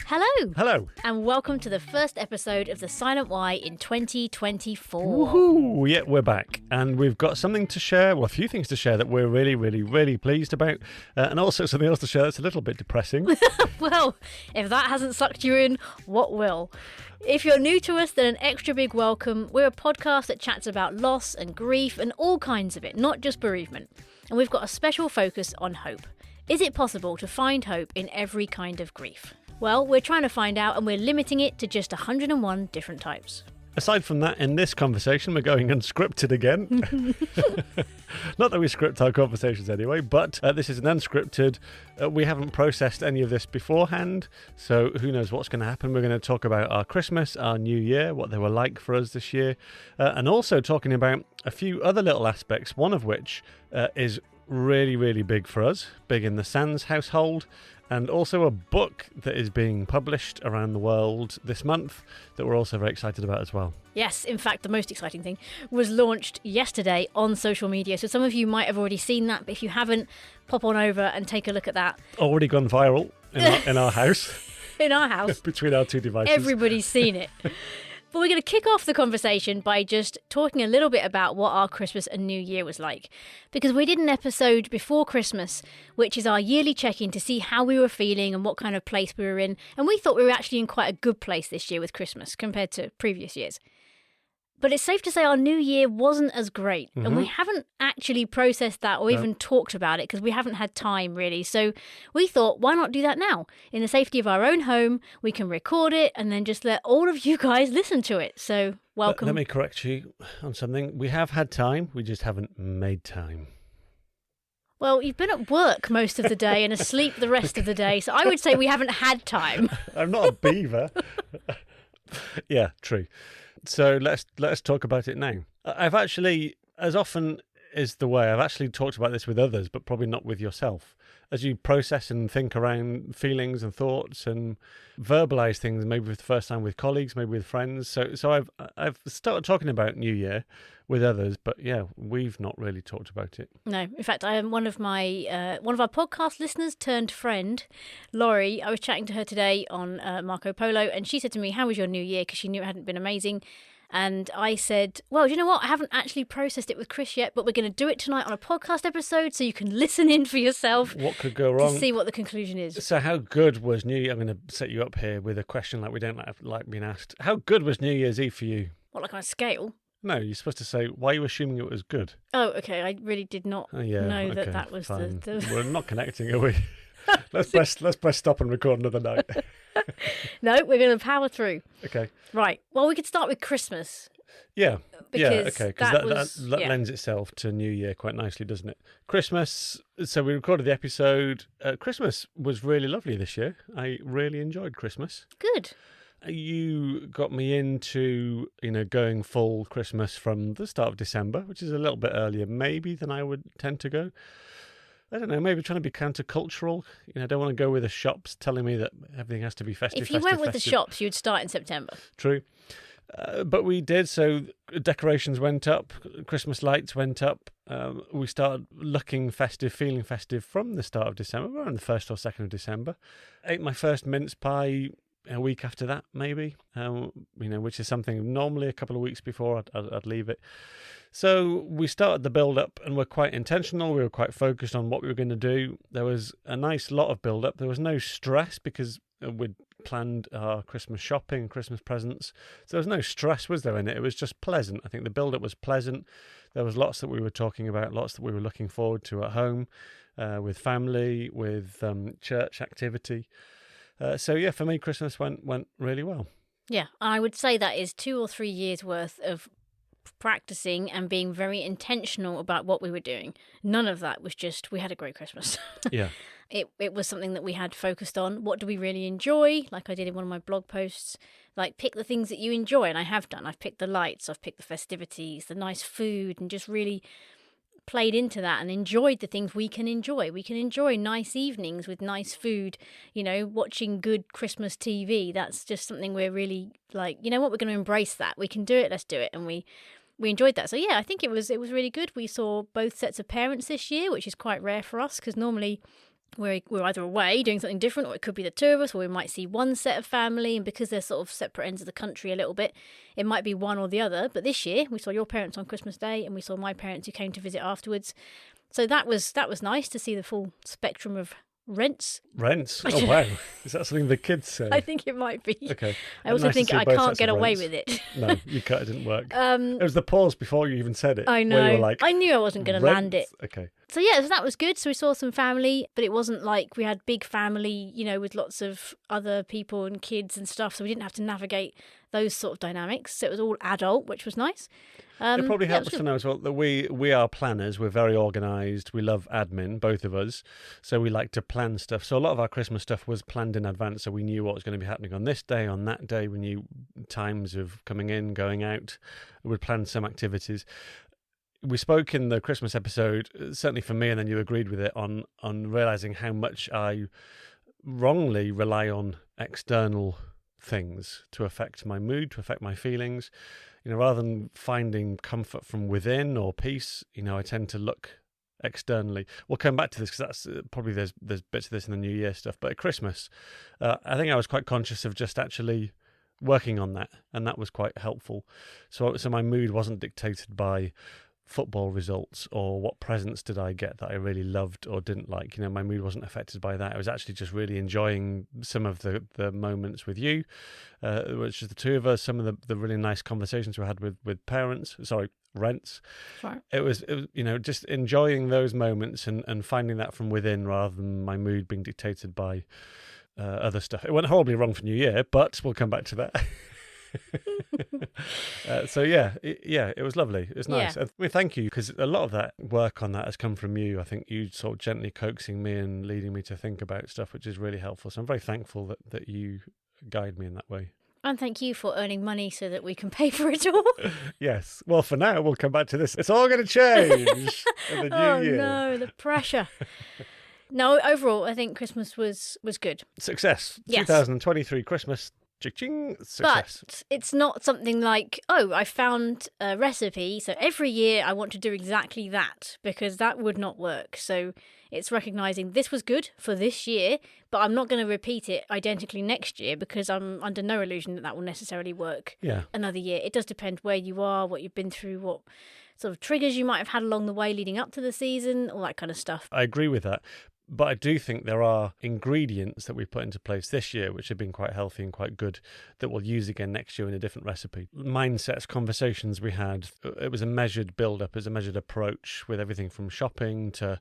Hello. Hello. And welcome to the first episode of The Silent Why in 2024. Woohoo! Yeah, we're back. And we've got something to share, well, a few things to share that we're really pleased about. And also something else to share that's a little bit depressing. Well, if that hasn't sucked you in, what will? If you're new to us, then an extra big welcome. We're a podcast that chats about loss and grief and all kinds of it, not just bereavement. And we've got a special focus on hope. Is it possible to find hope in every kind of grief? Well, we're trying to find out, and we're limiting it to just 101 different types. Aside from that, in this conversation, we're going unscripted again. Not that we script our conversations anyway, but this is an unscripted. We haven't processed any of this beforehand, so who knows what's going to happen. We're going to talk about our Christmas, our New Year, what they were like for us this year, and also talking about a few other little aspects, one of which is really big for us, big in the Sands household, and also a book that is being published around the world this month that we're also very excited about as well. Yes, in fact, the most exciting thing was launched yesterday on social media. So some of you might have already seen that, but if you haven't, pop on over and take a look at that. Already gone viral in our house. In our house. Between our two devices. Everybody's seen it. But we're going to kick off the conversation by just talking a little bit about what our Christmas and New Year was like. Because we did an episode before Christmas, which is our yearly check-in to see how we were feeling and what kind of place we were in. And we thought we were actually in quite a good place this year with Christmas compared to previous years. But it's safe to say our New Year wasn't as great. Mm-hmm. And we haven't actually processed that or even talked about it because we haven't had time really. So we thought, why not do that now? In the safety of our own home, we can record it and then just let all of you guys listen to it. So welcome. Let me correct you on something. We have had time. We just haven't made time. Well, you've been at work most of the day and asleep the rest of the day. So I would say we haven't had time. I'm not a beaver. Yeah, true. So let's talk about it now. I've actually, as often is the way, I've actually talked about this with others, but probably not with yourself. As you process and think around feelings and thoughts and verbalise things, maybe for the first time with colleagues, maybe with friends. So I've started talking about New Year with others, but yeah, we've not really talked about it. No, in fact, I am one of our podcast listeners turned friend, Laurie. I was chatting to her today on Marco Polo, and she said to me, "How was your New Year?" Because she knew it hadn't been amazing. And I said, well, you know what? I haven't actually processed it with Chris yet, but we're going to do it tonight on a podcast episode so you can listen in for yourself. What could go wrong? To see what the conclusion is. So how good was New Year? I'm going to set you up here with a question like we don't like being asked. How good was New Year's Eve for you? What, like on a scale? No, you're supposed to say, why are you assuming it was good? Oh, okay. I really did not know that was fine. the... We're not connecting, are we? Let's press stop and record another night. No, we're going to power through. Okay. Right. Well, we could start with Christmas. Yeah. Because okay. Because that lends itself to New Year quite nicely, doesn't it? Christmas. So we recorded the episode. Christmas was really lovely this year. I really enjoyed Christmas. Good. You got me into, going full Christmas from the start of December, which is a little bit earlier maybe than I would tend to go. I don't know, maybe trying to be countercultural. I don't want to go with the shops telling me that everything has to be festive. If you went with the shops, you'd start in September. True. But we did, so decorations went up, Christmas lights went up. We started looking festive, feeling festive from the start of December, around the 1st or 2nd of December. Ate my first mince pie a week after that, maybe, which is something normally a couple of weeks before I'd leave it. So we started the build-up and we're quite intentional. We were quite focused on what we were going to do. There was a nice lot of build-up. There was no stress because we'd planned our Christmas shopping, Christmas presents. So there was no stress, was there, in it? It was just pleasant. I think the build-up was pleasant. There was lots that we were talking about, lots that we were looking forward to at home, with family, with church activity. So yeah, for me, Christmas went really well. Yeah, I would say that is 2 or 3 years worth of practicing and being very intentional about what we were doing. None of that was just, we had a great Christmas. Yeah. It was something that we had focused on. What do we really enjoy? Like I did in one of my blog posts, like pick the things that you enjoy. And I have done. I've picked the lights, I've picked the festivities, the nice food, and just really played into that and enjoyed the things we can enjoy. We can enjoy nice evenings with nice food, watching good Christmas TV. That's just something we're really like, you know what, we're going to embrace that. We can do it, let's do it. And we enjoyed that. So yeah, I think it was really good. We saw both sets of parents this year, which is quite rare for us because normally we're either away doing something different, or it could be the two of us, or we might see one set of family, and because they're sort of separate ends of the country a little bit, it might be one or the other. But this year we saw your parents on Christmas Day, and we saw my parents who came to visit afterwards. So that was nice to see the full spectrum of rents. Rents? Oh, wow. Is that something the kids say? I think it might be. Okay. I also think I can't get away with it. No, you can't. It didn't work. It was the pause before you even said it. I know. Where you were like, I knew I wasn't going to land it. Okay. So yeah, so that was good. So we saw some family, but it wasn't like we had big family, with lots of other people and kids and stuff. So we didn't have to navigate those sort of dynamics. So it was all adult, which was nice. It probably helps to know as well that we are planners. We're very organised. We love admin, both of us. So we like to plan stuff. So a lot of our Christmas stuff was planned in advance. So we knew what was going to be happening on this day, on that day. We knew times of coming in, going out. We would plan some activities. We spoke in the Christmas episode, certainly for me, and then you agreed with it, on realising how much I wrongly rely on external things to affect my mood, to affect my feelings. Rather than finding comfort from within or peace, I tend to look externally. We'll come back to this because that's probably there's bits of this in the New Year stuff. But at Christmas, I think I was quite conscious of just actually working on that, and that was quite helpful. So my mood wasn't dictated by football results or what presents did I get that I really loved or didn't like. My mood wasn't affected by that. I was actually just really enjoying some of the moments with you, which is the two of us, some of the really nice conversations we had with rents. Sure. It was just enjoying those moments and finding that from within rather than my mood being dictated by other stuff. It went horribly wrong for New Year, but we'll come back to that. It was lovely. It was nice. Yeah. Thank you, because a lot of that work on that has come from you. I think you sort of gently coaxing me and leading me to think about stuff, which is really helpful. So I'm very thankful that you guide me in that way. And thank you for earning money so that we can pay for it all. Yes. Well, for now, we'll come back to this. It's all going to change in the new year. Oh no, the pressure. No, overall, I think Christmas was good. Success. Yes. 2023 Christmas. Ching, success. But it's not something like, I found a recipe, so every year I want to do exactly that, because that would not work. So it's recognising this was good for this year, but I'm not going to repeat it identically next year because I'm under no illusion that will necessarily work another year. It does depend where you are, what you've been through, what sort of triggers you might have had along the way leading up to the season, all that kind of stuff. I agree with that. But I do think there are ingredients that we put into place this year which have been quite healthy and quite good that we'll use again next year in a different recipe. Mindsets, conversations we had, it was a measured build-up, it was a measured approach with everything from shopping to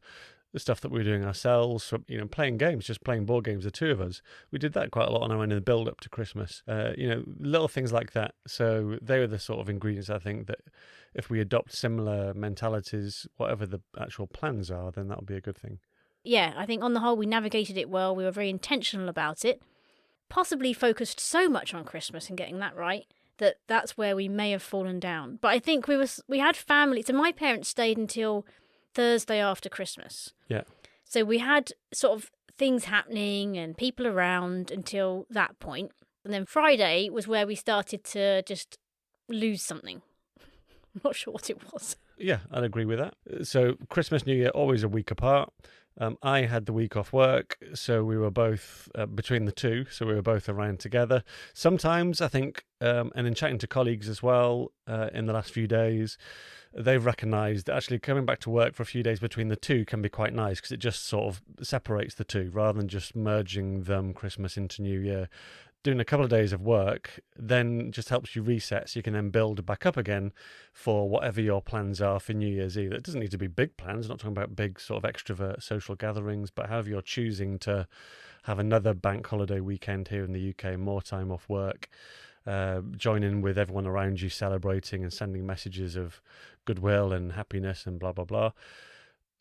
the stuff that we were doing ourselves, from, playing games, just playing board games, the two of us. We did that quite a lot on our own in the build-up to Christmas. Little things like that. So they were the sort of ingredients, I think, that if we adopt similar mentalities, whatever the actual plans are, then that'll be a good thing. Yeah, I think on the whole we navigated it well. We were very intentional about it. Possibly focused so much on Christmas and getting that right that's where we may have fallen down. But I think we had family. So my parents stayed until Thursday after Christmas. Yeah. So we had sort of things happening and people around until that point. And then Friday was where we started to just lose something. I'm not sure what it was. Yeah, I'd agree with that. So Christmas, New Year, always a week apart. I had the week off work, so we were both between the two, so we were both around together. Sometimes I think, and in chatting to colleagues as well in the last few days, they've recognised that actually coming back to work for a few days between the two can be quite nice because it just sort of separates the two rather than just merging them Christmas into New Year. Doing a couple of days of work then just helps you reset so you can then build back up again for whatever your plans are for New Year's Eve. It doesn't need to be big plans, I'm not talking about big sort of extrovert social gatherings, but however you're choosing to have another bank holiday weekend here in the UK, more time off work, join in with everyone around you celebrating and sending messages of goodwill and happiness and blah, blah, blah.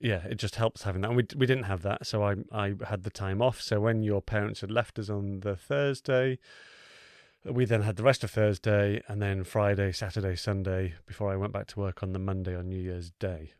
Yeah, it just helps having that. And we didn't have that, so I had the time off. So when your parents had left us on the Thursday, we then had the rest of Thursday and then Friday, Saturday, Sunday before I went back to work on the Monday on New Year's Day.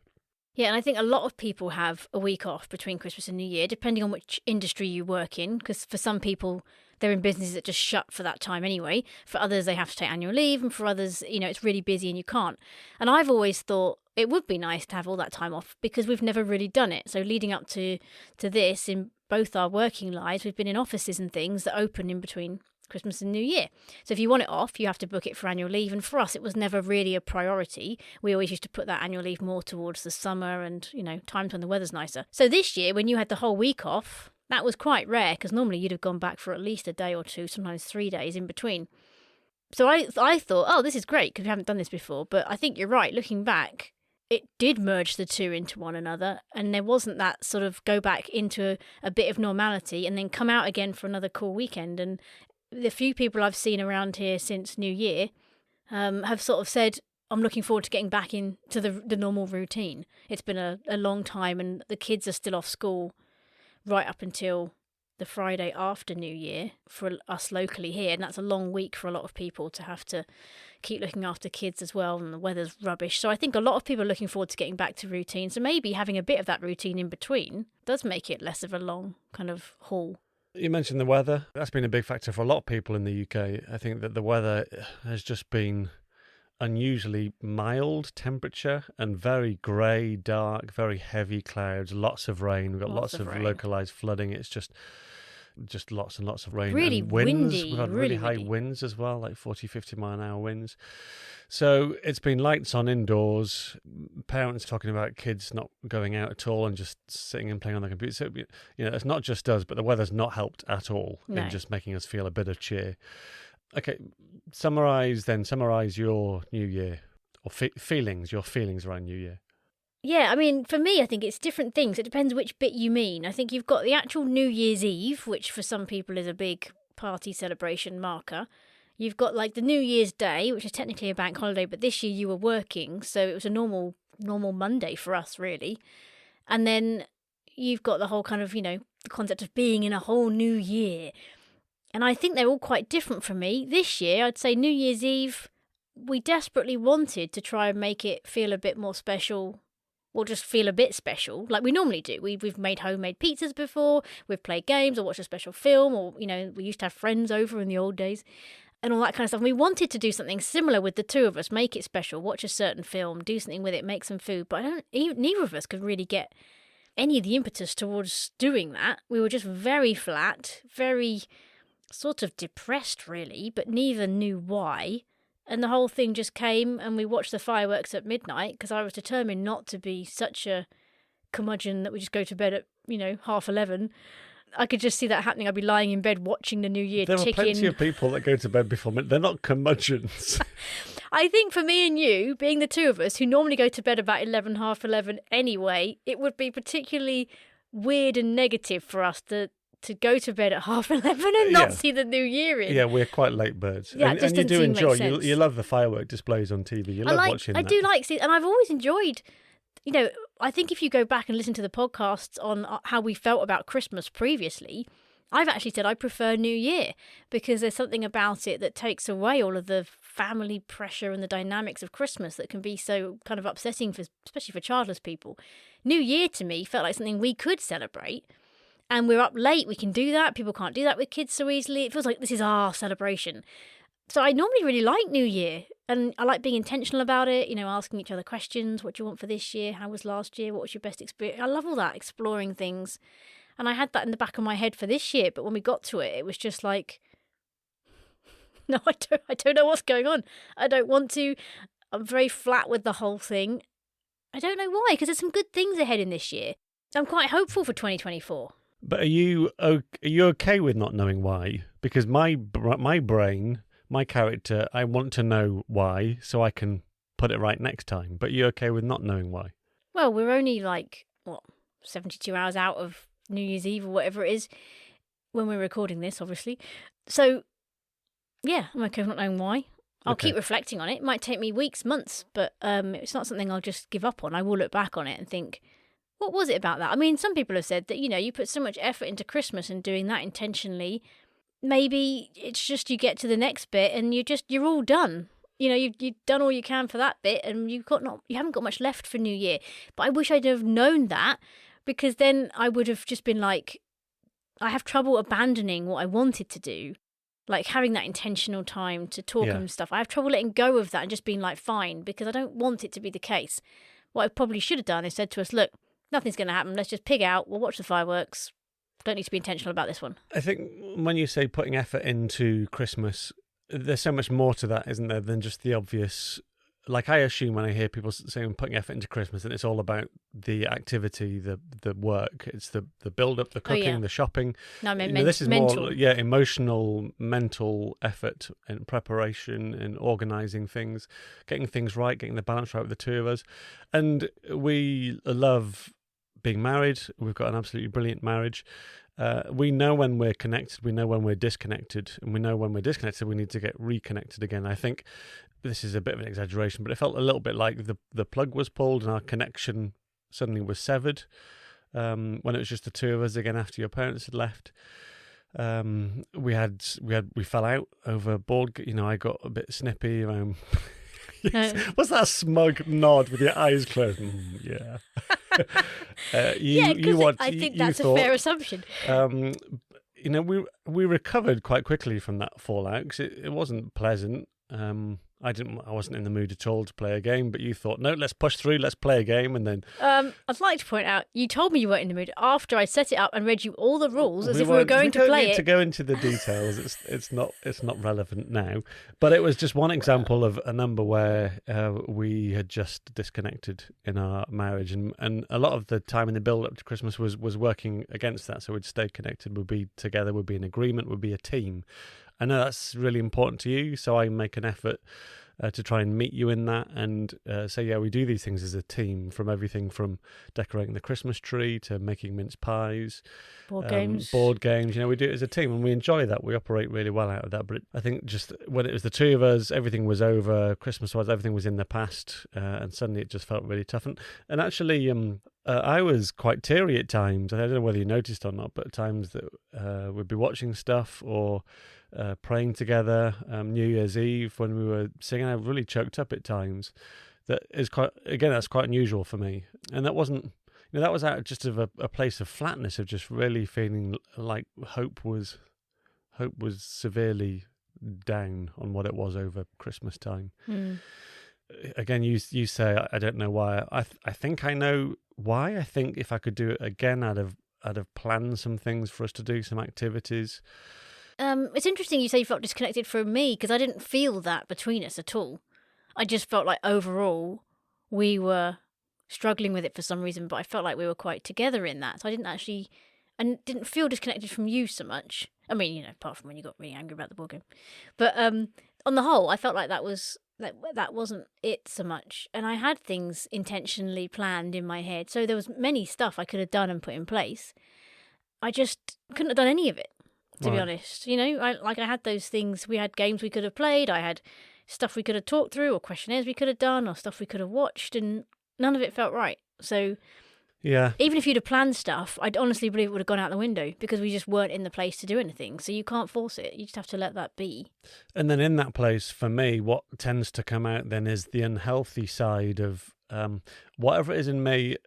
Yeah, and I think a lot of people have a week off between Christmas and New Year, depending on which industry you work in, because for some people, they're in businesses that just shut for that time anyway. For others, they have to take annual leave, and for others, it's really busy and you can't. And I've always thought it would be nice to have all that time off because we've never really done it. So leading up to this, in both our working lives, we've been in offices and things that open in between Christmas and New Year. So if you want it off, you have to book it for annual leave. And for us, it was never really a priority. We always used to put that annual leave more towards the summer and, times when the weather's nicer. So this year, when you had the whole week off, that was quite rare because normally you'd have gone back for at least a day or two, sometimes 3 days in between. So I thought, oh, this is great because we haven't done this before. But I think you're right. Looking back, it did merge the two into one another. And there wasn't that sort of go back into a bit of normality and then come out again for another cool weekend. And the few people I've seen around here since New Year have sort of said, I'm looking forward to getting back into the normal routine. It's been a long time and the kids are still off school right up until the Friday after New Year for us locally here. And that's a long week for a lot of people to have to keep looking after kids as well. And the weather's rubbish. So I think a lot of people are looking forward to getting back to routine. So maybe having a bit of that routine in between does make it less of a long kind of haul. You mentioned the weather. That's been a big factor for a lot of people in the UK. I think that the weather has just been unusually mild temperature and very grey, dark, very heavy clouds, lots of rain. We've got lots of localised flooding. It's just lots and lots of rain. Really and winds. windy. We've had really high winds as well, like 40, 50 mile an hour winds. So it's been lights on indoors, parents talking about kids not going out at all and just sitting and playing on the computer. So, it's not just us, but the weather's not helped at all in just making us feel a bit of cheer. Okay, summarise your New Year or your feelings around New Year. Yeah, I mean, for me, I think it's different things. It depends which bit you mean. I think you've got the actual New Year's Eve, which for some people is a big party celebration marker. You've got like the New Year's Day, which is technically a bank holiday, but this year you were working, so it was a normal Monday for us, really. And then you've got the whole kind of, the concept of being in a whole new year. And I think they're all quite different for me. This year, I'd say New Year's Eve, we desperately wanted to try and make it feel a bit more special, or just feel a bit special, like we normally do. We've made homemade pizzas before, we've played games or watched a special film, or, we used to have friends over in the old days and all that kind of stuff. And we wanted to do something similar with the two of us, make it special, watch a certain film, do something with it, make some food. But neither of us could really get any of the impetus towards doing that. We were just very flat, very sort of depressed, really, but neither knew why. And the whole thing just came and we watched the fireworks at midnight because I was determined not to be such a curmudgeon that we just go to bed at, 11:30. I could just see that happening. I'd be lying in bed watching the New Year there ticking. There are plenty of people that go to bed before midnight. They're not curmudgeons. I think for me and you, being the two of us who normally go to bed about 11, half 11 anyway, it would be particularly weird and negative for us to go to bed at half 11 and not see the New Year in. Yeah, we're quite late birds. Yeah, and you do enjoy, you love the firework displays on TV. You love watching that. I do like seeing, and I've always enjoyed, I think if you go back and listen to the podcasts on how we felt about Christmas previously, I've actually said I prefer New Year because there's something about it that takes away all of the family pressure and the dynamics of Christmas that can be so kind of upsetting, especially for childless people. New Year to me felt like something we could celebrate. And we're up late, we can do that. People can't do that with kids so easily. It feels like this is our celebration. So I normally really like New Year. And I like being intentional about it, asking each other questions. What do you want for this year? How was last year? What was your best experience? I love all that, exploring things. And I had that in the back of my head for this year. But when we got to it, it was just like, no, I don't know what's going on. I don't want to. I'm very flat with the whole thing. I don't know why, because there's some good things ahead in this year. I'm quite hopeful for 2024. But are you okay with not knowing why? Because my brain, my character, I want to know why so I can put it right next time. But you're okay with not knowing why? Well, we're only 72 hours out of New Year's Eve or whatever it is when we're recording this, obviously. So, yeah, I'm okay with not knowing why. I'll keep reflecting on it. It might take me weeks, months, but it's not something I'll just give up on. I will look back on it and think, what was it about that? I mean, some people have said that, you put so much effort into Christmas and doing that intentionally. Maybe it's just you get to the next bit and you're all done. You've done all you can for that bit and you haven't got much left for New Year. But I wish I'd have known that because then I would have just been like, I have trouble abandoning what I wanted to do. Like having that intentional time to talk and stuff. I have trouble letting go of that and just being like, fine, because I don't want it to be the case. What I probably should have done is said to us, look, nothing's going to happen. Let's just pig out. We'll watch the fireworks. Don't need to be intentional about this one. I think when you say putting effort into Christmas, there's so much more to that, isn't there, than just the obvious. Like, I assume when I hear people saying putting effort into Christmas, that it's all about the activity, the work. It's the build-up, the cooking, the shopping. No, I mean, this is mental. more, emotional, mental effort and preparation and organising things, getting things right, getting the balance right with the two of us. And we love being married. We've got an absolutely brilliant marriage. We know when we're connected, we know when we're disconnected, and we know when we're disconnected we need to get reconnected again. I think this is a bit of an exaggeration, but it felt a little bit like the plug was pulled and our connection suddenly was severed when it was just the two of us again after your parents had left. We fell out over board. I got a bit snippy around. What's that smug nod with your eyes closed? Yeah. I think that's a fair assumption. We recovered quite quickly from that fallout because it wasn't pleasant. I wasn't in the mood at all to play a game, but you thought, no, let's push through, let's play a game, and then... I'd like to point out, you told me you weren't in the mood after I set it up and read you all the rules as if we were going to play it. We don't need to go into the details, it's not relevant now, but it was just one example of a number where we had just disconnected in our marriage, and a lot of the time in the build-up to Christmas was working against that, so we'd stay connected, we'd be together, we'd be in agreement, we'd be a team. I know that's really important to you, so I make an effort to try and meet you in that and say, yeah, we do these things as a team, from everything from decorating the Christmas tree to making mince pies, board games. We do it as a team and we enjoy that. We operate really well out of that. But I think just when it was the two of us, everything was over, Christmas-wise, everything was in the past, and suddenly it just felt really tough. And actually, I was quite teary at times. I don't know whether you noticed or not, but at times that we'd be watching stuff or praying together, New Year's Eve when we were singing, I really choked up at times. That's quite unusual for me. And that wasn't, that was out just of a place of flatness, of just really feeling like hope was severely down on what it was over Christmas time. Again, you say, I don't know why. I think I know why. I think if I could do it again, I'd have planned some things for us to do, some activities. It's interesting you say you felt disconnected from me, because I didn't feel that between us at all. I just felt like overall we were struggling with it for some reason, but I felt like we were quite together in that. So I didn't feel disconnected from you so much. I mean, apart from when you got really angry about the board game. But on the whole, I felt like that wasn't it so much. And I had things intentionally planned in my head. So there was many stuff I could have done and put in place. I just couldn't have done any of it, to be honest. I had those things. We had games we could have played. I had stuff we could have talked through, or questionnaires we could have done, or stuff we could have watched, and none of it felt right. So yeah, even if you'd have planned stuff, I'd honestly believe it would have gone out the window, because we just weren't in the place to do anything. So you can't force it. You just have to let that be. And then in that place, for me, what tends to come out then is the unhealthy side of whatever it is in me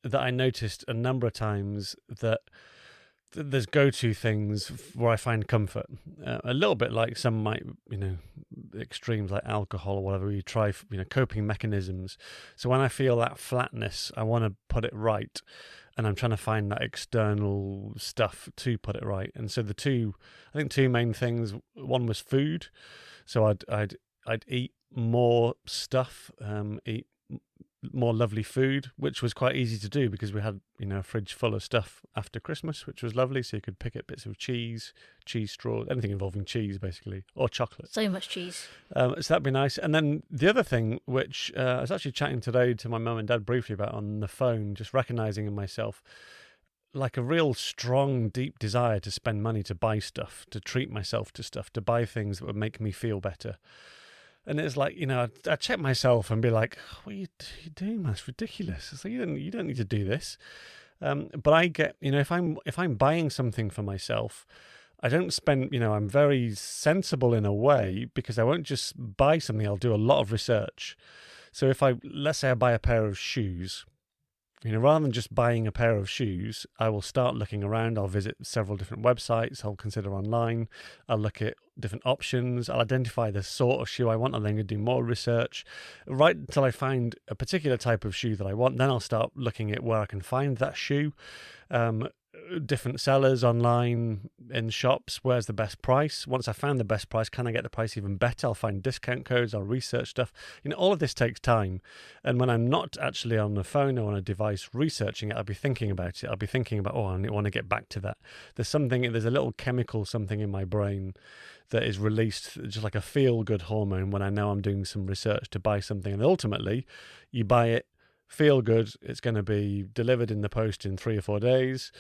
that I noticed a number of times, that there's go-to things where I find comfort. A little bit like some might, extremes like alcohol or whatever, you try, coping mechanisms. So when I feel that flatness, I want to put it right. And I'm trying to find that external stuff to put it right. And so two main things, one was food. So I'd eat more stuff, eat more lovely food, which was quite easy to do because we had a fridge full of stuff after Christmas, which was lovely. So you could pick up bits of cheese straws, anything involving cheese basically, or chocolate. So much cheese. So that'd be nice. And then the other thing, which I was actually chatting today to my mum and dad briefly about on the phone, just recognising in myself like a real strong, deep desire to spend money to buy stuff, to treat myself to stuff, to buy things that would make me feel better. And it's like, I check myself and be like, what are you doing, man? It's ridiculous. It's like, you don't need to do this. But I get, if I'm buying something for myself, I don't spend, I'm very sensible in a way, because I won't just buy something. I'll do a lot of research. So let's say I buy a pair of shoes, rather than just buying a pair of shoes, I will start looking around. I'll visit several different websites. I'll consider online. I'll look at different options. I'll identify the sort of shoe I want. I'll then do more research right until I find a particular type of shoe that I want. Then I'll start looking at where I can find that shoe. different sellers online in shops. Where's the best price? Once I found the best price, can I get the price even better? I'll find discount codes. I'll research stuff. All of this takes time. And when I'm not actually on the phone or on a device researching it, I'll be thinking about it. I'll be thinking about, I want to get back to that. There's a little chemical something in my brain that is released, just like a feel-good hormone, when I know I'm doing some research to buy something. And ultimately, you buy it, feel good, it's going to be delivered in the post in 3 or 4 days.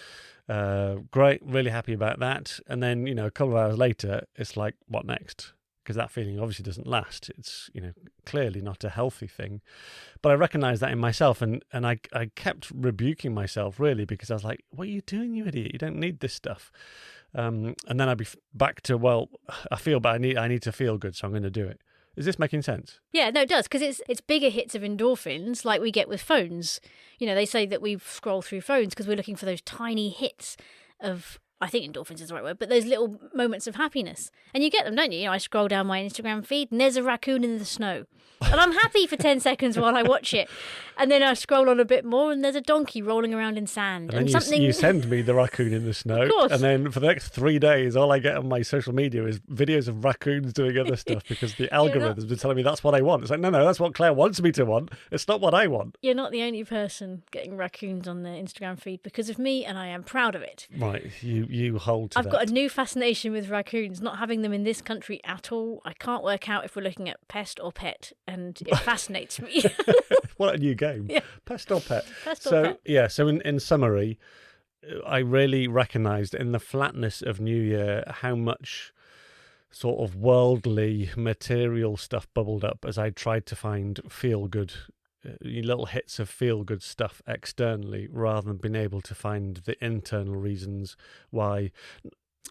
Great, really happy about that. And then, a couple of hours later, it's like, what next? Because that feeling obviously doesn't last. It's, clearly not a healthy thing. But I recognized that in myself, and I kept rebuking myself, really, because I was like, what are you doing, you idiot? You don't need this stuff. And then I'd be back to, I feel bad, I need to feel good, so I'm going to do it. Is this making sense? Yeah, no, it does, because it's bigger hits of endorphins like we get with phones. They say that we scroll through phones because we're looking for those tiny hits of, I think endorphins is the right word, but those little moments of happiness. And you get them, don't you? I scroll down my Instagram feed and there's a raccoon in the snow. And I'm happy for 10 seconds while I watch it. And then I scroll on a bit more and there's a donkey rolling around in sand. And then you send me the raccoon in the snow. Of course. And then for the next 3 days, all I get on my social media is videos of raccoons doing other stuff because the algorithm's been telling me that's what I want. It's like, no, that's what Claire wants me to want. It's not what I want. You're not the only person getting raccoons on the Instagram feed because of me, and I am proud of it. Right, you hold to that. I've got a new fascination with raccoons, not having them in this country at all. I can't work out if we're looking at pest or pet, and it fascinates me. What a new game. Yeah. Pest or pet. Pest or pet. Yeah, so in summary, I really recognised in the flatness of New Year how much sort of worldly material stuff bubbled up as I tried to find feel-good, little hits of feel-good stuff externally rather than being able to find the internal reasons why.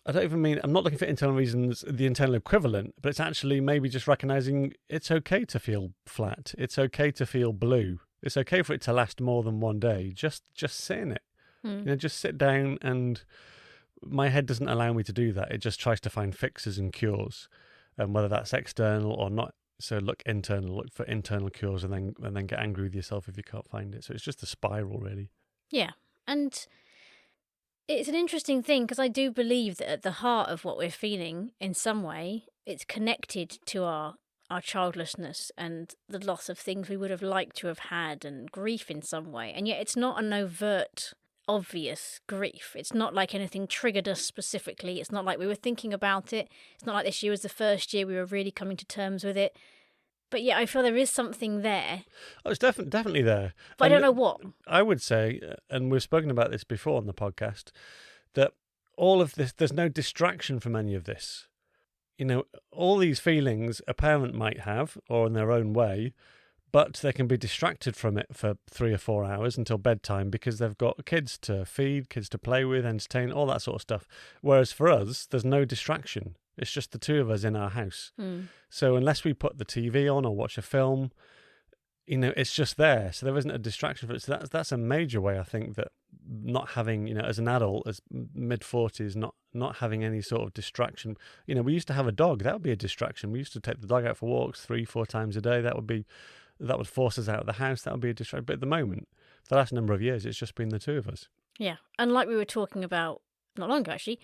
I don't even mean, I'm not looking for internal reasons, the internal equivalent, but it's actually maybe just recognising it's okay to feel flat. It's okay to feel blue. It's okay for it to last more than 1 day. Just sit in it. Just sit down, and my head doesn't allow me to do that. It just tries to find fixes and cures, and whether that's external or not. So look for internal cures, and then get angry with yourself if you can't find it. So it's just a spiral, really. Yeah, and it's an interesting thing because I do believe that at the heart of what we're feeling, in some way, it's connected to our childlessness and the loss of things we would have liked to have had and grief in some way. And yet it's not an overt, obvious grief. It's not like anything triggered us specifically. It's not like we were thinking about it. It's not like this year was the first year we were really coming to terms with it. But yeah, I feel there is something there. Oh, it's definitely there. But I don't know what. I would say, and we've spoken about this before on the podcast, that all of this, there's no distraction from any of this. All these feelings a parent might have, or in their own way, but they can be distracted from it for 3 or 4 hours until bedtime because they've got kids to feed, kids to play with, entertain, all that sort of stuff. Whereas for us, there's no distraction. It's just the two of us in our house. So unless we put the TV on or watch a film, it's just there. So there isn't a distraction for it. So that's a major way, I think, that not having, as an adult, as mid-40s, not having any sort of distraction. We used to have a dog. That would be a distraction. We used to take the dog out for walks 3-4 times a day. That would force us out of the house. That would be a distraction. But at the moment, the last number of years, it's just been the two of us. Yeah. And like we were talking about not long ago, actually,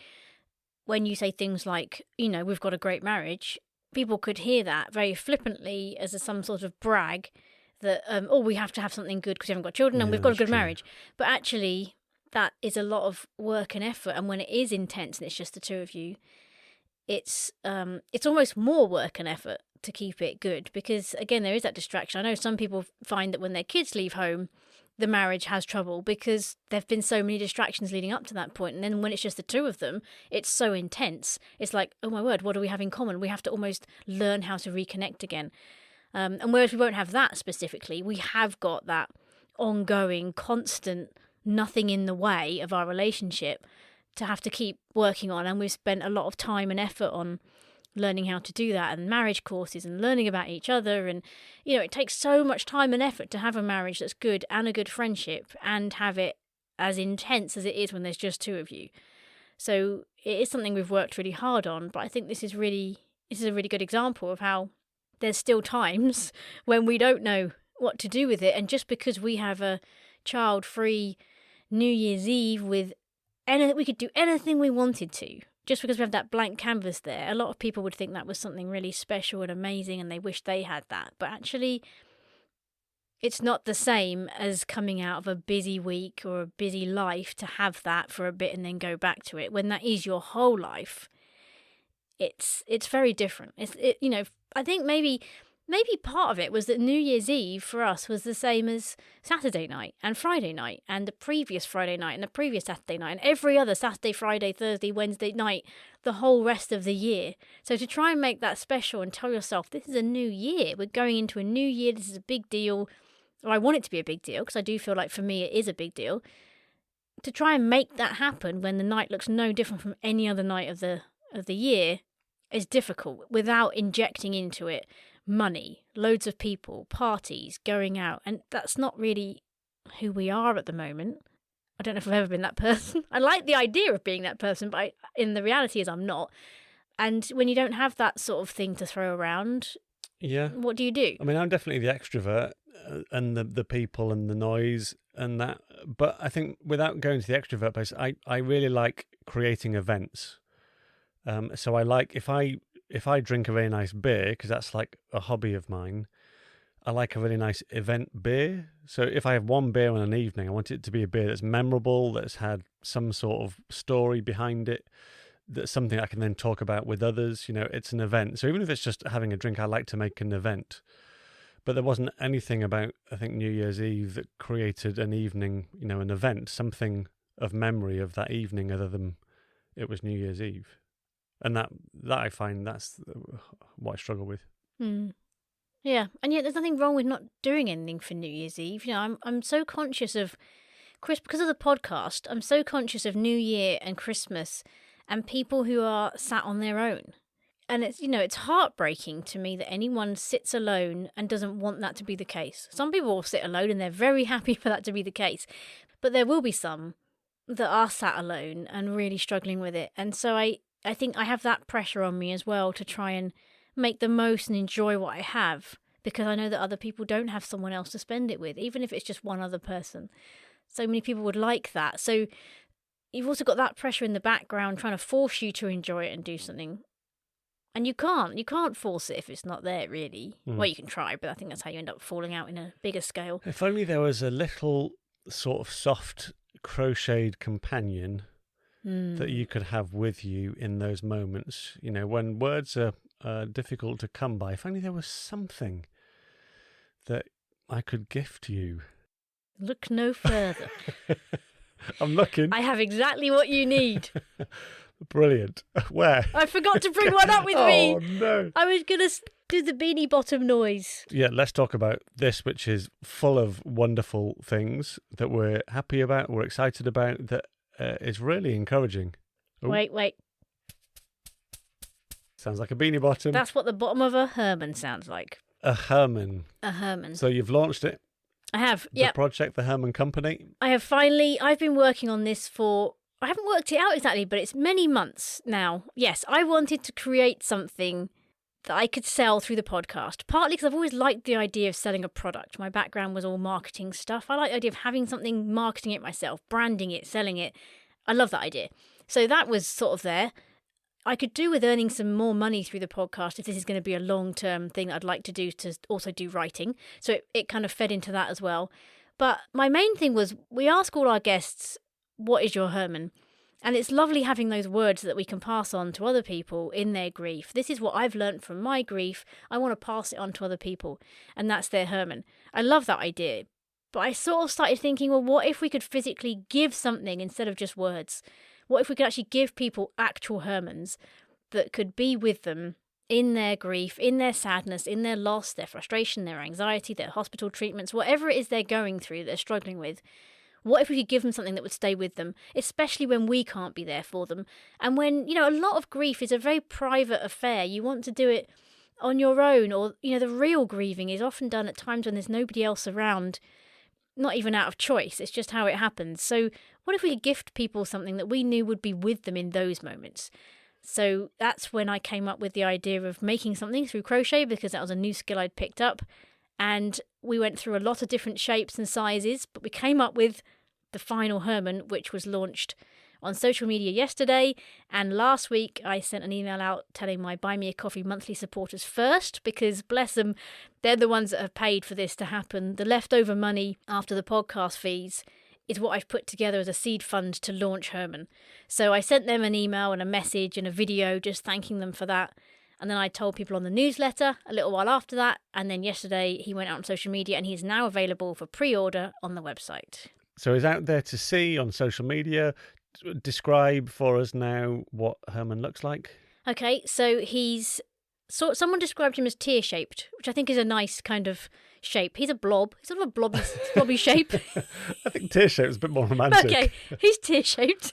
when you say things like, we've got a great marriage, people could hear that very flippantly as some sort of brag that, we have to have something good because we haven't got children and we've got a good marriage. But actually, that is a lot of work and effort. And when it is intense and it's just the two of you, it's almost more work and effort to keep it good because, again, there is that distraction. I know some people find that when their kids leave home, the marriage has trouble because there've been so many distractions leading up to that point. And then when it's just the two of them, it's so intense. It's like, oh my word, what do we have in common? We have to almost learn how to reconnect again. And whereas we won't have that specifically, we have got that ongoing, constant, nothing in the way of our relationship to have to keep working on. And we've spent a lot of time and effort on learning how to do that, and marriage courses and learning about each other. And, it takes so much time and effort to have a marriage that's good and a good friendship and have it as intense as it is when there's just two of you. So it is something we've worked really hard on, but I think this is a really good example of how there's still times when we don't know what to do with it. And just because we have a child-free New Year's Eve with we could do anything we wanted to. Just because we have that blank canvas there, a lot of people would think that was something really special and amazing and they wish they had that. But actually, it's not the same as coming out of a busy week or a busy life to have that for a bit and then go back to it. When that is your whole life, it's very different. I think maybe part of it was that New Year's Eve for us was the same as Saturday night and Friday night and the previous Friday night and the previous Saturday night and every other Saturday, Friday, Thursday, Wednesday night, the whole rest of the year. So to try and make that special and tell yourself, this is a new year. We're going into a new year. This is a big deal. Or I want it to be a big deal because I do feel like for me it is a big deal. To try and make that happen when the night looks no different from any other night of the year is difficult without injecting into it money, loads of people, parties, going out. And that's not really who we are at the moment. I don't know if I've ever been that person. I like the idea of being that person, but in the reality is I'm not. And when you don't have that sort of thing to throw around, what do you do? I mean, I'm definitely the extrovert and the people and the noise and that. But I think without going to the extrovert place, I really like creating events. So I like if I drink a very nice beer, because that's like a hobby of mine, I like a really nice event beer. So if I have one beer on an evening, I want it to be a beer that's memorable, that's had some sort of story behind it, that's something I can then talk about with others. It's an event. So even if it's just having a drink, I like to make an event. But there wasn't anything about, I think, New Year's Eve that created an evening, an event, something of memory of that evening other than it was New Year's Eve. And that I find that's what I struggle with. Yeah, and yet there's nothing wrong with not doing anything for New Year's Eve. I'm so conscious of because of the podcast. I'm so conscious of New Year and Christmas and people who are sat on their own. And it's heartbreaking to me that anyone sits alone and doesn't want that to be the case. Some people will sit alone and they're very happy for that to be the case, but there will be some that are sat alone and really struggling with it. And so I think I have that pressure on me as well to try and make the most and enjoy what I have, because I know that other people don't have someone else to spend it with, even if it's just one other person. So many people would like that. So you've also got that pressure in the background trying to force you to enjoy it and do something. And you can't force it if it's not there, really. Well, you can try, but I think that's how you end up falling out in a bigger scale. If only there was a little sort of soft crocheted companion that you could have with you in those moments, when words are difficult to come by. If only there was something that I could gift you. Look no further. I'm looking. I have exactly what you need. Brilliant. Where? I forgot to bring one up with me. Oh, no. I was going to do the beanie bottom noise. Yeah, let's talk about this, which is full of wonderful things that we're happy about, we're excited about, that is really encouraging. Ooh. Wait. Sounds like a beanie bottom. That's what the bottom of a Herman sounds like. A Herman. A Herman. So you've launched it? I have, The project, the Herman Company? I have finally. I've been working on this I haven't worked it out exactly, but it's many months now. Yes, I wanted to create something that I could sell through the podcast, partly because I've always liked the idea of selling a product. My background was all marketing stuff. I like the idea of having something, marketing it myself, branding it, selling it. I love that idea. So that was sort of there. I could do with earning some more money through the podcast if this is going to be a long-term thing that I'd like to do, to also do writing. So it kind of fed into that as well. But my main thing was, we ask all our guests, what is your Herman? And it's lovely having those words that we can pass on to other people in their grief. This is what I've learned from my grief. I want to pass it on to other people. And that's their Herman. I love that idea. But I sort of started thinking, well, what if we could physically give something instead of just words? What if we could actually give people actual Hermans that could be with them in their grief, in their sadness, in their loss, their frustration, their anxiety, their hospital treatments, whatever it is they're going through, they're struggling with? What if we could give them something that would stay with them, especially when we can't be there for them? And when, a lot of grief is a very private affair. You want to do it on your own, or, the real grieving is often done at times when there's nobody else around, not even out of choice. It's just how it happens. So what if we could gift people something that we knew would be with them in those moments? So that's when I came up with the idea of making something through crochet, because that was a new skill I'd picked up. And we went through a lot of different shapes and sizes, but we came up with the final Herman, which was launched on social media yesterday. And last week, I sent an email out telling my Buy Me a Coffee monthly supporters first, because bless them, they're the ones that have paid for this to happen. The leftover money after the podcast fees is what I've put together as a seed fund to launch Herman. So I sent them an email and a message and a video just thanking them for that. And then I told people on the newsletter a little while after that. And then yesterday he went out on social media and he's now available for pre-order on the website. So he's out there to see on social media. Describe for us now what Herman looks like. Okay, so someone described him as tear-shaped, which I think is a nice kind of shape. He's a blob. He's sort of a blobby shape. I think tear-shaped is a bit more romantic. Okay, he's tear-shaped.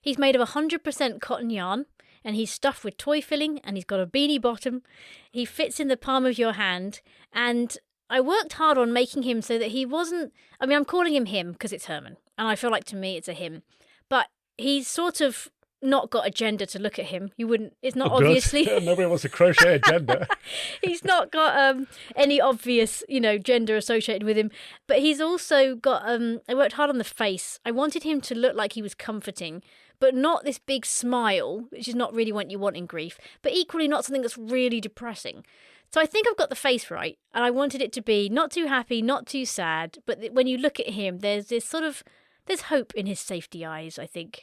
He's made of 100% cotton yarn, and he's stuffed with toy filling, and he's got a beanie bottom. He fits in the palm of your hand, and I worked hard on making him so that he wasn't... I mean, I'm calling him because it's Herman, and I feel like to me it's a him. But he's sort of not got a gender to look at him. You wouldn't... It's not obviously... Nobody wants to crochet a gender. He's not got any obvious, gender associated with him. But he's also got... I worked hard on the face. I wanted him to look like he was comforting, but not this big smile, which is not really what you want in grief, but equally not something that's really depressing. So I think I've got the face right, and I wanted it to be not too happy, not too sad, but when you look at him, there's this sort of... There's hope in his safety eyes, I think.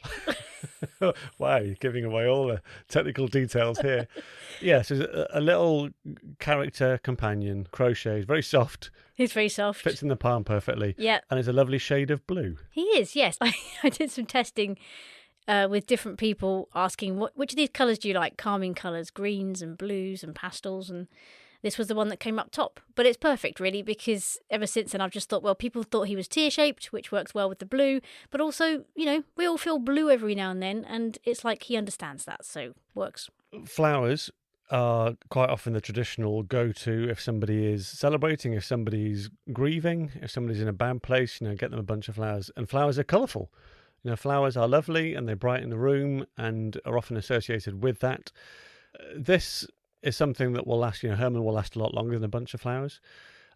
Wow, you're giving away all the technical details here. Yes, a little character companion, crochets, very soft. He's very soft. Fits in the palm perfectly. Yeah. And it's a lovely shade of blue. He is, yes. I did some testing with different people asking, which of these colours do you like? Calming colours, greens and blues and pastels, and this was the one that came up top. But it's perfect, really, because ever since then I've just thought, well, people thought he was tear-shaped, which works well with the blue. But also, we all feel blue every now and then, and it's like he understands that, so works. Flowers are quite often the traditional go-to if somebody is celebrating, if somebody's grieving, if somebody's in a bad place, get them a bunch of flowers. And flowers are colourful. Flowers are lovely and they brighten the room and are often associated with that. This is something that will last, Herman will last a lot longer than a bunch of flowers.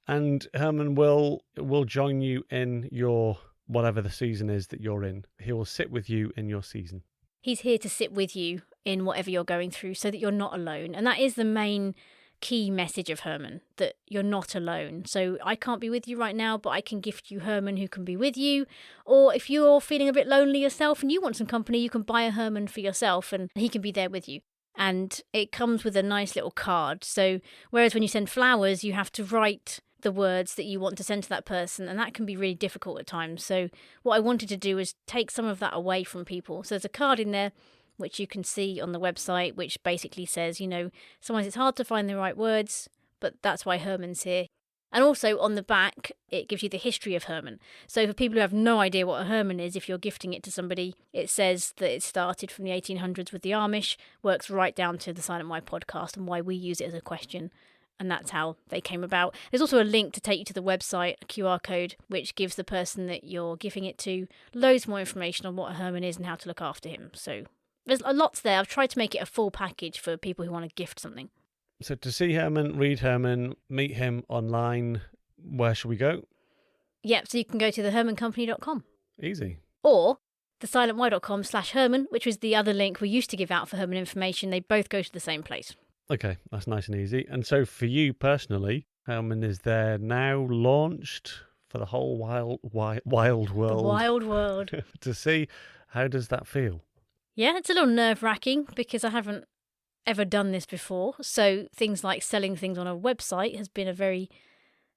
And Herman will join you in your, whatever the season is that you're in. He will sit with you in your season. He's here to sit with you in whatever you're going through so that you're not alone. And that is the main key message of Herman, that you're not alone. So I can't be with you right now, but I can gift you Herman who can be with you. Or if you're feeling a bit lonely yourself and you want some company, you can buy a Herman for yourself and he can be there with you. And it comes with a nice little card. So whereas when you send flowers, you have to write the words that you want to send to that person, and that can be really difficult at times. So what I wanted to do is take some of that away from people. So there's a card in there which you can see on the website, which basically says, sometimes it's hard to find the right words, but that's why Herman's here. And also on the back, it gives you the history of Herman. So for people who have no idea what a Herman is, if you're gifting it to somebody, it says that it started from the 1800s with the Amish, works right down to the Silent Why podcast and why we use it as a question. And that's how they came about. There's also a link to take you to the website, a QR code, which gives the person that you're giving it to loads more information on what a Herman is and how to look after him. So there's a lot there. I've tried to make it a full package for people who want to gift something. So to see Herman, read Herman, meet him online, where should we go? Yep, so you can go to thehermancompany.com. Easy. Or thesilentwhy.com/Herman, which was the other link we used to give out for Herman information. They both go to the same place. Okay, that's nice and easy. And so for you personally, Herman is there now, launched for the whole wild world. The wild world. To see. How does that feel? Yeah, it's a little nerve-wracking because I haven't ever done this before. So things like selling things on a website has been a very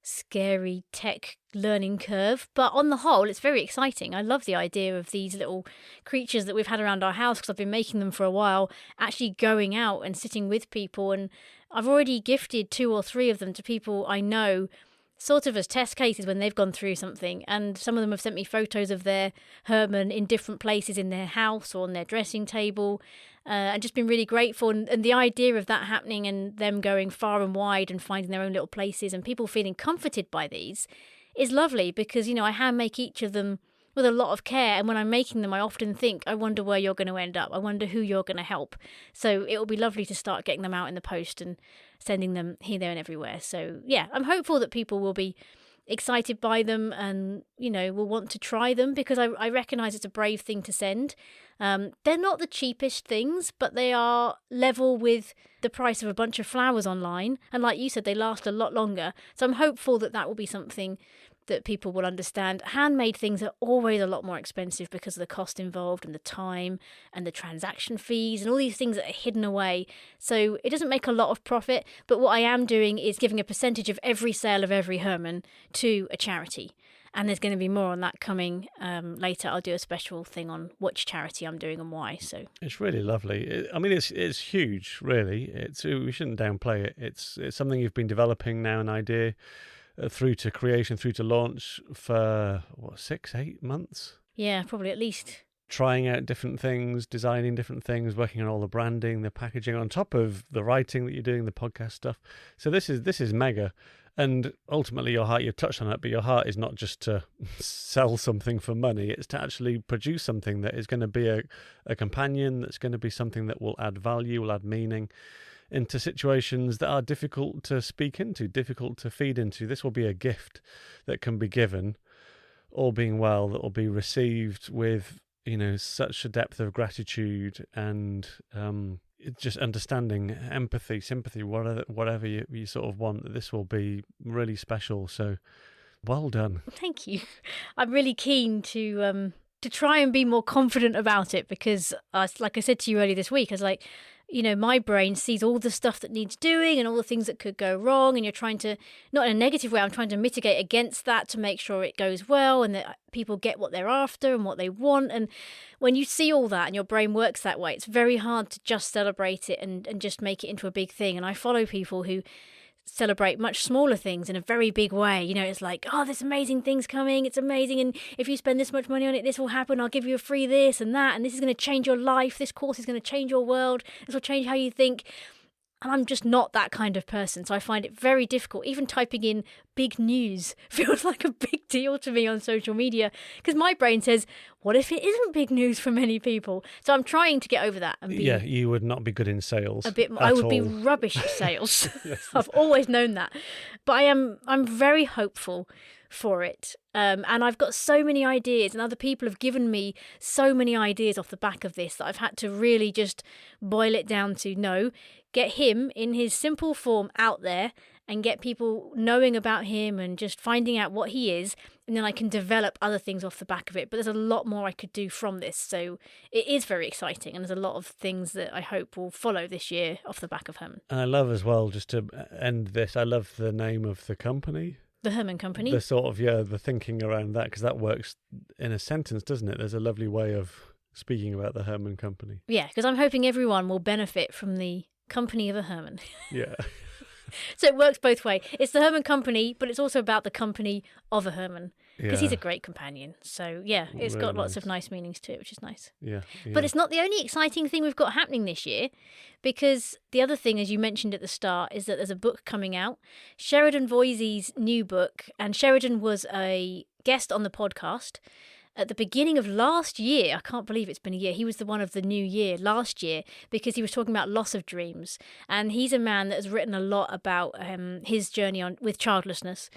scary tech learning curve. But on the whole, it's very exciting. I love the idea of these little creatures that we've had around our house because I've been making them for a while, actually going out and sitting with people. And I've already gifted 2 or 3 of them to people I know, sort of as test cases when they've gone through something. And some of them have sent me photos of their Herman in different places in their house or on their dressing table, and just been really grateful. And the idea of that happening and them going far and wide and finding their own little places and people feeling comforted by these is lovely because, I hand make each of them with a lot of care. And when I'm making them, I often think, I wonder where you're going to end up. I wonder who you're going to help. So it will be lovely to start getting them out in the post and sending them here, there and everywhere. So yeah, I'm hopeful that people will be excited by them and, will want to try them, because I recognise it's a brave thing to send. They're not the cheapest things, but they are level with the price of a bunch of flowers online. And like you said, they last a lot longer. So I'm hopeful that will be something that people will understand. Handmade things are always a lot more expensive because of the cost involved and the time and the transaction fees and all these things that are hidden away. So it doesn't make a lot of profit, but what I am doing is giving a percentage of every sale of every Herman to a charity. And there's going to be more on that coming later. I'll do a special thing on which charity I'm doing and why. So it's really lovely. It's huge, really. We shouldn't downplay it. It's something you've been developing now, an idea, through to creation, through to launch for 6-8 months. Yeah, probably at least. Trying out different things, designing different things, working on all the branding, the packaging, on top of the writing that you're doing, the podcast stuff. So this is mega. And ultimately, your heart, you've touched on it, but your heart is not just to sell something for money. It's to actually produce something that is going to be a companion, that's going to be something that will add value, will add meaning into situations that are difficult to speak into, difficult to feed into. This will be a gift that can be given, all being well, that will be received with, such a depth of gratitude and just understanding, empathy, sympathy, whatever you sort of want. This will be really special. So well done. Thank you. I'm really keen to try and be more confident about it, because like I said to you earlier this week, I was like, my brain sees all the stuff that needs doing and all the things that could go wrong, and you're trying to, not in a negative way, I'm trying to mitigate against that to make sure it goes well and that people get what they're after and what they want. And when you see all that and your brain works that way, it's very hard to just celebrate it and just make it into a big thing. And I follow people who celebrate much smaller things in a very big way. It's like, oh, there's amazing things coming, it's amazing, and if you spend this much money on it, this will happen, I'll give you a free this and that, and this is going to change your life, this course is going to change your world, this will change how you think. And I'm just not that kind of person, so I find it very difficult. Even typing in big news feels like a big deal to me on social media, because my brain says, what if it isn't big news for many people? So I'm trying to get over that. And be you would not be good in sales. A bit more. I would be rubbish at sales. Yes. I've always known that. But I'm very hopeful for it. And I've got so many ideas, and other people have given me so many ideas off the back of this that I've had to really just boil it down to get him in his simple form out there and get people knowing about him and just finding out what he is, and then I can develop other things off the back of it. But there's a lot more I could do from this, so it is very exciting, and there's a lot of things that I hope will follow this year off the back of Herman. And I love as well, just to end this, I love the name of the company. The Herman Company. The sort of, the thinking around that, because that works in a sentence, doesn't it? There's a lovely way of speaking about the Herman Company. Yeah, because I'm hoping everyone will benefit from the company of a Herman. Yeah. So it works both ways. It's the Herman Company, but it's also about the company of a Herman, because he's a great companion. So it's really got lots of nice meanings to it, which is nice. Yeah. But it's not the only exciting thing we've got happening this year, because the other thing, as you mentioned at the start, is that there's a book coming out, Sheridan Voisey's new book, and Sheridan was a guest on the podcast at the beginning of last year. I can't believe it's been a year. He was the one of the new year last year, because he was talking about loss of dreams. And he's a man that has written a lot about his journey with childlessness.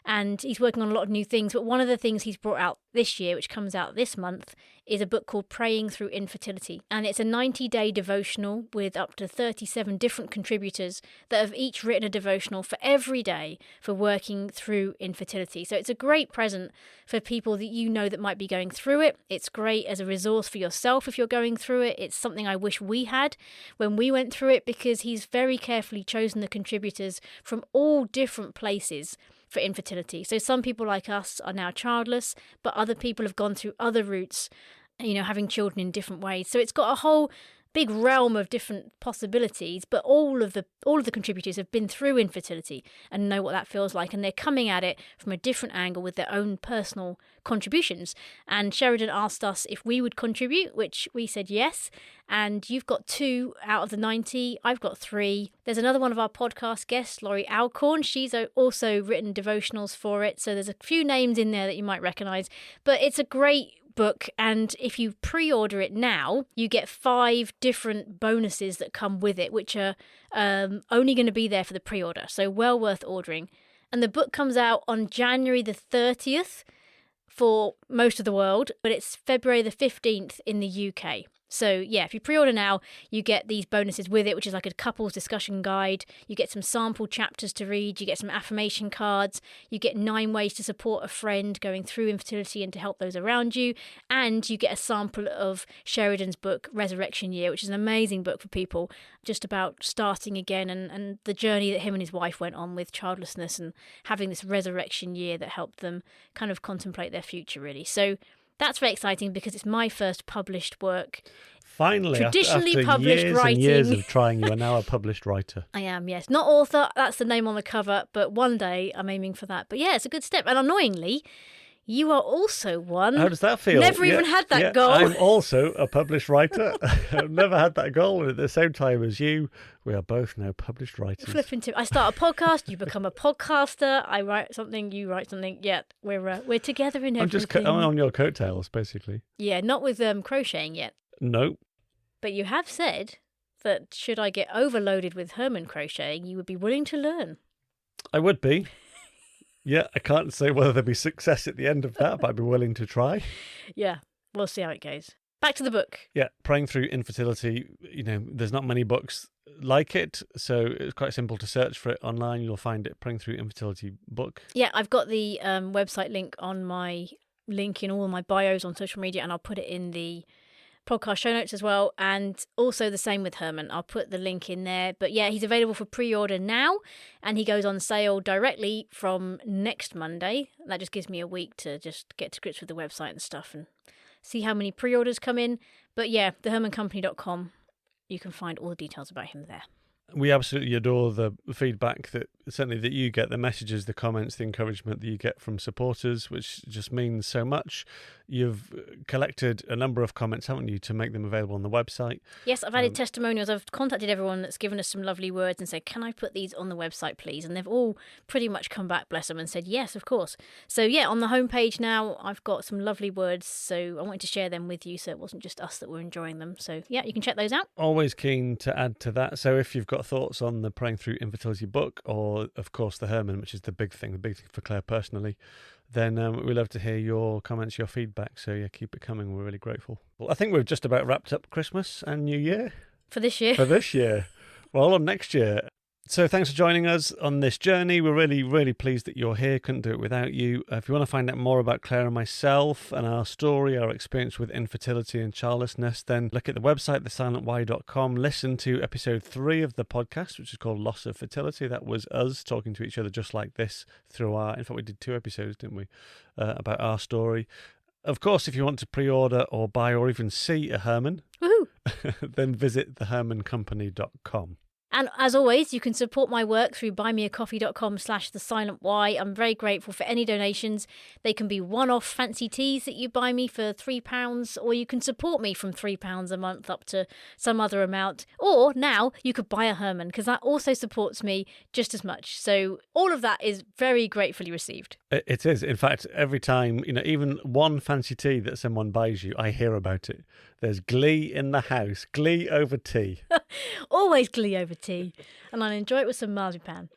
And he's working on a lot of new things. But one of the things he's brought out this year, which comes out this month, is a book called Praying Through Infertility. And it's a 90-day devotional with up to 37 different contributors that have each written a devotional for every day for working through infertility. So it's a great present for people that that might be going through it. It's great as a resource for yourself if you're going through it. It's something I wish we had when we went through it, because he's very carefully chosen the contributors from all different places for infertility. So some people like us are now childless, but other people have gone through other routes, having children in different ways. So it's got a whole big realm of different possibilities, but all of the contributors have been through infertility and know what that feels like, and they're coming at it from a different angle with their own personal contributions. And Sheridan asked us if we would contribute, which we said yes. And you've got 2 out of the 90. I've got 3. There's another one of our podcast guests, Laurie Alcorn. She's also written devotionals for it. So there's a few names in there that you might recognise. But it's a great book, and if you pre-order it now, you get 5 different bonuses that come with it, which are only going to be there for the pre-order. So well worth ordering. And the book comes out on January the 30th for most of the world, but it's February the 15th in the UK. So yeah, if you pre-order now, you get these bonuses with it, which is like a couples discussion guide. You get some sample chapters to read. You get some affirmation cards. You get 9 ways to support a friend going through infertility and to help those around you. And you get a sample of Sheridan's book, Resurrection Year, which is an amazing book for people just about starting again and the journey that him and his wife went on with childlessness and having this resurrection year that helped them kind of contemplate their future, really. So that's very exciting because it's my first published work. Finally, traditionally after published years writing. and years of trying, you are now a published writer. I am, yes. Not author, that's the name on the cover, but one day I'm aiming for that. But yeah, it's a good step. And annoyingly, you are also one. How does that feel? Never even had that goal. I'm also a published writer. I've never had that goal. And at the same time as you, we are both now published writers. Flipping to, I start a podcast, you become a podcaster. I write something, you write something. Yeah, we're together in everything. I'm on your coattails, basically. Yeah, not with crocheting yet. No. But you have said that should I get overloaded with Herman crocheting, you would be willing to learn. I would be. Yeah, I can't say whether there'll be success at the end of that, but I'd be willing to try. Yeah, we'll see how it goes. Back to the book. Yeah, Praying Through Infertility, there's not many books like it, so it's quite simple to search for it online. You'll find it, Praying Through Infertility book. Yeah, I've got the website link on my link in all my bios on social media, and I'll put it in the podcast show notes as well, and also the same with Herman. I'll put the link in there. But yeah, he's available for pre-order now, and he goes on sale directly from next Monday. That just gives me a week to just get to grips with the website and stuff and see how many pre-orders come in. But yeah, thehermancompany.com, you can find all the details about him there. We absolutely adore the feedback that you get, the messages, the comments, the encouragement that you get from supporters, which just means so much. You've collected a number of comments, haven't you, to make them available on the website? Yes, I've added testimonials. I've contacted everyone that's given us some lovely words and said, can I put these on the website, please? And they've all pretty much come back, bless them, and said, yes, of course. So yeah, on the homepage now, I've got some lovely words. So I wanted to share them with you so it wasn't just us that were enjoying them. So yeah, you can check those out. Always keen to add to that. So if you've got thoughts on the Praying Through Infertility book, or of course the Herman, which is the big thing for Claire personally, then we'd love to hear your comments, your feedback. So yeah, keep it coming. We're really grateful. Well, I think we've just about wrapped up Christmas and New Year. For this year. Well, on next year. So thanks for joining us on this journey. We're really, really pleased that you're here. Couldn't do it without you. If you want to find out more about Claire and myself and our story, our experience with infertility and childlessness, then look at the website, thesilentwhy.com. Listen to episode 3 of the podcast, which is called Loss of Fertility. That was us talking to each other just like this in fact, we did 2 episodes, didn't we, about our story. Of course, if you want to pre-order or buy or even see a Herman, then visit thehermancompany.com. And as always, you can support my work through buymeacoffee.com/thesilentwhy. I'm very grateful for any donations. They can be one-off fancy teas that you buy me for £3, or you can support me from £3 a month up to some other amount. Or now you could buy a Herman, because that also supports me just as much. So all of that is very gratefully received. It is. In fact, every time, even one fancy tea that someone buys you, I hear about it. There's glee in the house, glee over tea. Always glee over tea. And I'll enjoy it with some marzipan.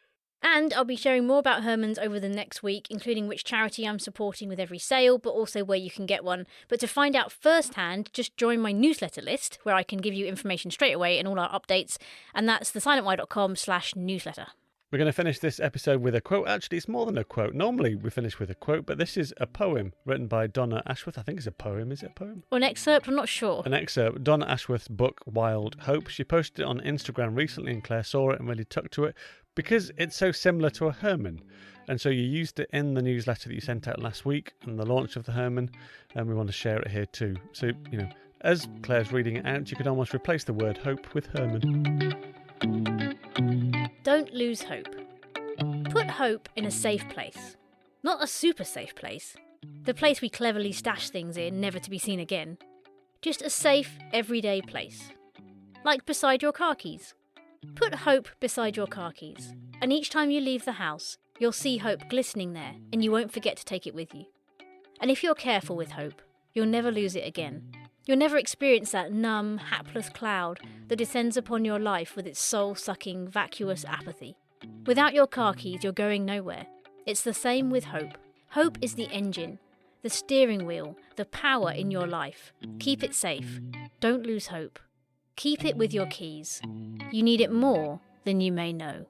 And I'll be sharing more about Herman's over the next week, including which charity I'm supporting with every sale, but also where you can get one. But to find out firsthand, just join my newsletter list, where I can give you information straight away and all our updates. And that's thesilentwhy.com/newsletter. We're going to finish this episode with a quote. Actually, it's more than a quote. Normally we finish with a quote, but this is a poem written by Donna Ashworth. I think it's a poem. Is it a poem? Or an excerpt? I'm not sure. An excerpt. Donna Ashworth's book, Wild Hope. She posted it on Instagram recently, and Claire saw it and really took to it because it's so similar to a Herman. And so you used it in the newsletter that you sent out last week on the launch of the Herman, and we want to share it here too. So, as Claire's reading it out, you could almost replace the word hope with Herman. Don't lose hope. Put hope in a safe place. Not a super safe place. The place we cleverly stash things in, never to be seen again. Just a safe, everyday place. Like beside your car keys. Put hope beside your car keys. And each time you leave the house, you'll see hope glistening there, and you won't forget to take it with you. And if you're careful with hope, you'll never lose it again. You'll never experience that numb, hapless cloud that descends upon your life with its soul-sucking, vacuous apathy. Without your car keys, you're going nowhere. It's the same with hope. Hope is the engine, the steering wheel, the power in your life. Keep it safe. Don't lose hope. Keep it with your keys. You need it more than you may know.